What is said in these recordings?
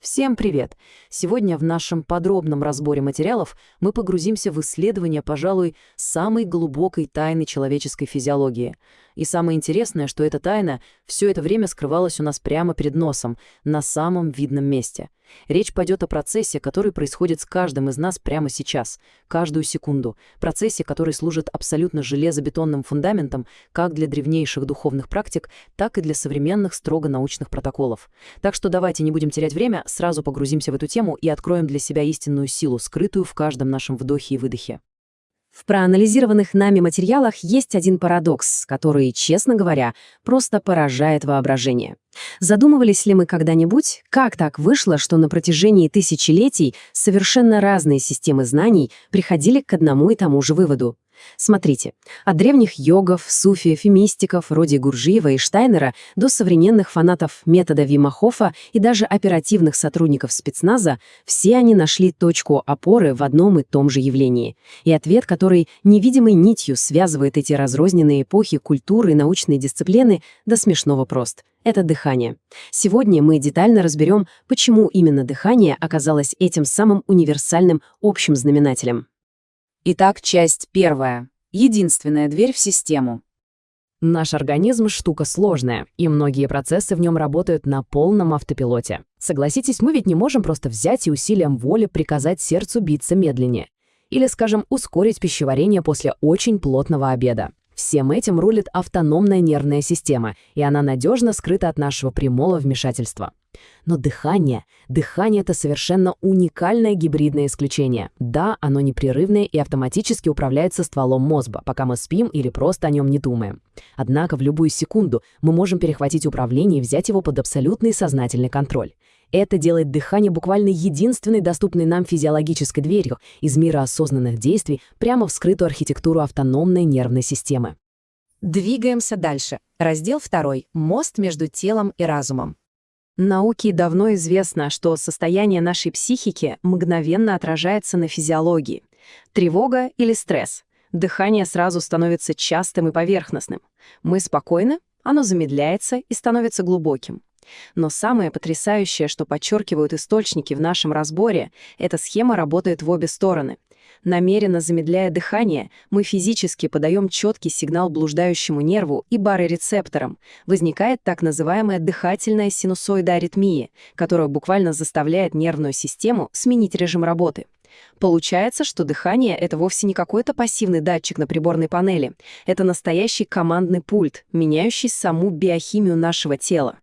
Всем привет! Сегодня в нашем подробном разборе материалов мы погрузимся в исследование, пожалуй, самой глубокой тайны человеческой физиологии. И самое интересное, что эта тайна все это время скрывалась у нас прямо перед носом, на самом видном месте. Речь пойдет о процессе, который происходит с каждым из нас прямо сейчас, каждую секунду. Процессе, который служит абсолютно железобетонным фундаментом как для древнейших духовных практик, так и для современных строго научных протоколов. Так что давайте не будем терять время, сразу погрузимся в эту тему и откроем для себя истинную силу, скрытую в каждом нашем вдохе и выдохе. В проанализированных нами материалах есть один парадокс, который, честно говоря, просто поражает воображение. Задумывались ли мы когда-нибудь, как так вышло, что на протяжении тысячелетий совершенно разные системы знаний приходили к одному и тому же выводу? Смотрите, от древних йогов, суфиев и мистиков вроде Гурджиева и Штайнера до современных фанатов метода Вима Хофа и даже оперативных сотрудников спецназа, все они нашли точку опоры в одном и том же явлении. И ответ, который невидимой нитью связывает эти разрозненные эпохи культуры и научной дисциплины, до смешного прост. Это дыхание. Сегодня мы детально разберем, почему именно дыхание оказалось этим самым универсальным общим знаменателем. Итак, часть первая. Единственная дверь в систему. Наш организм — штука сложная, и многие процессы в нем работают на полном автопилоте. Согласитесь, мы ведь не можем просто взять и усилием воли приказать сердцу биться медленнее. Или, скажем, ускорить пищеварение после очень плотного обеда. Всем этим рулит автономная нервная система, и она надежно скрыта от нашего прямого вмешательства. Но дыхание — это совершенно уникальное гибридное исключение. Да, оно непрерывное и автоматически управляется стволом мозга, пока мы спим или просто о нем не думаем. Однако в любую секунду мы можем перехватить управление и взять его под абсолютный сознательный контроль. Это делает дыхание буквально единственной доступной нам физиологической дверью из мира осознанных действий прямо в скрытую архитектуру автономной нервной системы. Двигаемся дальше. Раздел 2. Мост между телом и разумом. Науке давно известно, что состояние нашей психики мгновенно отражается на физиологии. Тревога или стресс. Дыхание сразу становится частым и поверхностным. Мы спокойны, оно замедляется и становится глубоким. Но самое потрясающее, что подчеркивают источники в нашем разборе, эта схема работает в обе стороны. Намеренно замедляя дыхание, мы физически подаем четкий сигнал блуждающему нерву и барорецепторам. Возникает так называемая дыхательная синусоида аритмии, которая буквально заставляет нервную систему сменить режим работы. Получается, что дыхание — это вовсе не какой-то пассивный датчик на приборной панели. Это настоящий командный пульт, меняющий саму биохимию нашего тела.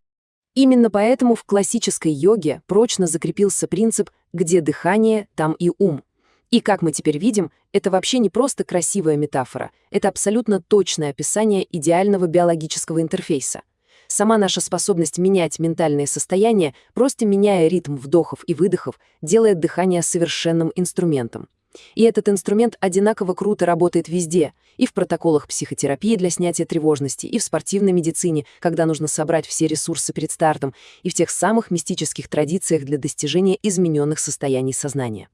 Именно поэтому в классической йоге прочно закрепился принцип «где дыхание, там и ум». И, как мы теперь видим, это вообще не просто красивая метафора, это абсолютно точное описание идеального биологического интерфейса. Сама наша способность менять ментальные состояния, просто меняя ритм вдохов и выдохов, делает дыхание совершенным инструментом. И этот инструмент одинаково круто работает везде, и в протоколах психотерапии для снятия тревожности, и в спортивной медицине, когда нужно собрать все ресурсы перед стартом, и в тех самых мистических традициях для достижения измененных состояний сознания.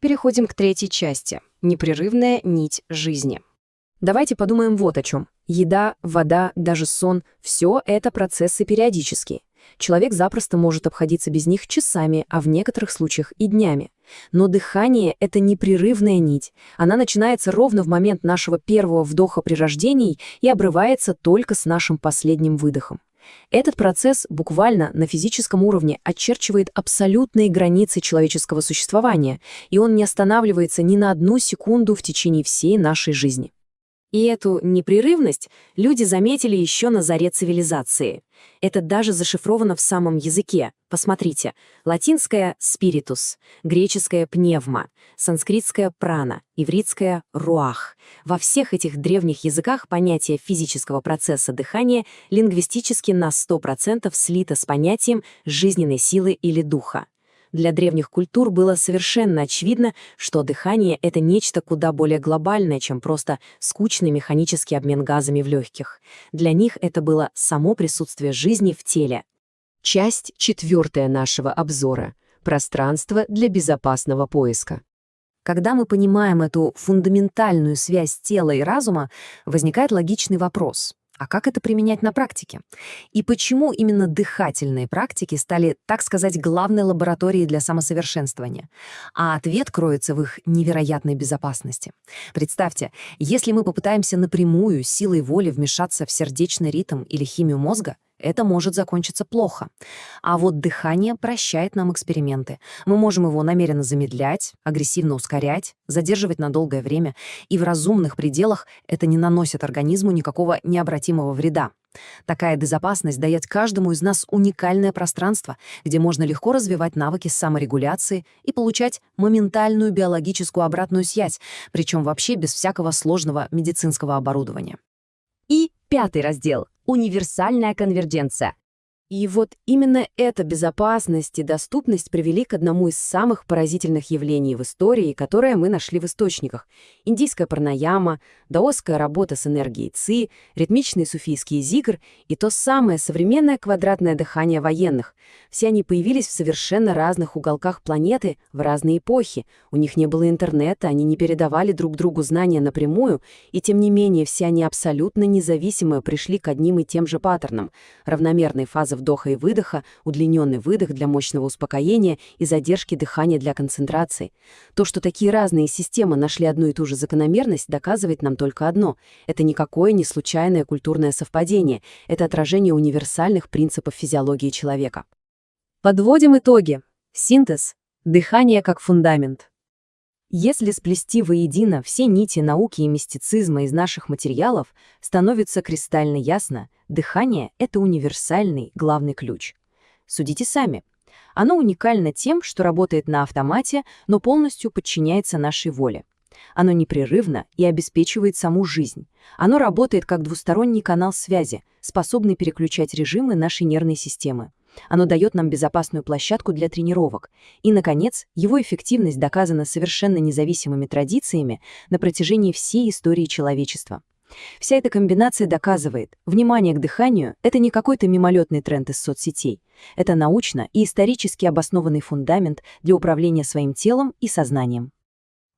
Переходим к третьей части. Непрерывная нить жизни. Давайте подумаем вот о чем. Еда, вода, даже сон — все это процессы периодические. Человек запросто может обходиться без них часами, а в некоторых случаях и днями. Но дыхание — это непрерывная нить. Она начинается ровно в момент нашего первого вдоха при рождении и обрывается только с нашим последним выдохом. Этот процесс буквально на физическом уровне очерчивает абсолютные границы человеческого существования, и он не останавливается ни на одну секунду в течение всей нашей жизни. И эту непрерывность люди заметили еще на заре цивилизации. Это даже зашифровано в самом языке. Посмотрите. Латинское «spiritus», греческое «пневма», санскритское «прана», ивритское «руах». Во всех этих древних языках понятие физического процесса дыхания лингвистически на 100% слито с понятием жизненной силы или духа. Для древних культур было совершенно очевидно, что дыхание — это нечто куда более глобальное, чем просто скучный механический обмен газами в легких. Для них это было само присутствие жизни в теле. Часть 4 нашего обзора. Пространство для безопасного поиска. Когда мы понимаем эту фундаментальную связь тела и разума, возникает логичный вопрос. А как это применять на практике? И почему именно дыхательные практики стали, так сказать, главной лабораторией для самосовершенствования? А ответ кроется в их невероятной безопасности. Представьте, если мы попытаемся напрямую силой воли вмешаться в сердечный ритм или химию мозга, это может закончиться плохо. А вот дыхание прощает нам эксперименты. Мы можем его намеренно замедлять, агрессивно ускорять, задерживать на долгое время, и в разумных пределах это не наносит организму никакого необратимого вреда. Такая безопасность дает каждому из нас уникальное пространство, где можно легко развивать навыки саморегуляции и получать моментальную биологическую обратную связь, причем вообще без всякого сложного медицинского оборудования. И 5-й раздел — универсальная конвергенция. И вот именно эта безопасность и доступность привели к одному из самых поразительных явлений в истории, которое мы нашли в источниках. Индийская пранаяма, даосская работа с энергией ци, ритмичные суфийские зикр и то самое современное квадратное дыхание военных. Все они появились в совершенно разных уголках планеты в разные эпохи. У них не было интернета, они не передавали друг другу знания напрямую, и тем не менее все они абсолютно независимо пришли к одним и тем же паттернам. Равномерные фазы вдоха и выдоха, удлиненный выдох для мощного успокоения и задержки дыхания для концентрации. То, что такие разные системы нашли одну и ту же закономерность, доказывает нам только одно. Это никакое не случайное культурное совпадение, это отражение универсальных принципов физиологии человека. Подводим итоги. Синтез. Дыхание как фундамент. Если сплести воедино все нити науки и мистицизма из наших материалов, становится кристально ясно, дыхание — это универсальный главный ключ. Судите сами. Оно уникально тем, что работает на автомате, но полностью подчиняется нашей воле. Оно непрерывно и обеспечивает саму жизнь. Оно работает как двусторонний канал связи, способный переключать режимы нашей нервной системы. Оно дает нам безопасную площадку для тренировок. И, наконец, его эффективность доказана совершенно независимыми традициями на протяжении всей истории человечества. Вся эта комбинация доказывает, внимание к дыханию — это не какой-то мимолетный тренд из соцсетей. Это научно и исторически обоснованный фундамент для управления своим телом и сознанием.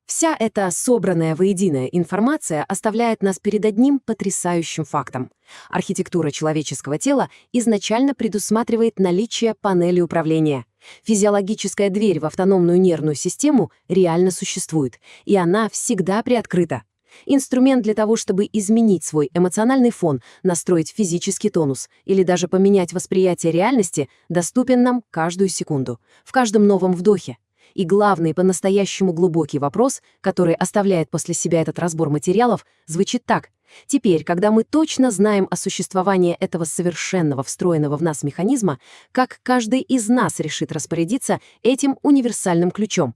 Вся эта собранная воедино информация оставляет нас перед одним потрясающим фактом. Архитектура человеческого тела изначально предусматривает наличие панели управления. Физиологическая дверь в автономную нервную систему реально существует, и она всегда приоткрыта. Инструмент для того, чтобы изменить свой эмоциональный фон, настроить физический тонус или даже поменять восприятие реальности, доступен нам каждую секунду, в каждом новом вдохе. И главный по-настоящему глубокий вопрос, который оставляет после себя этот разбор материалов, звучит так. Теперь, когда мы точно знаем о существовании этого совершенного встроенного в нас механизма, как каждый из нас решит распорядиться этим универсальным ключом?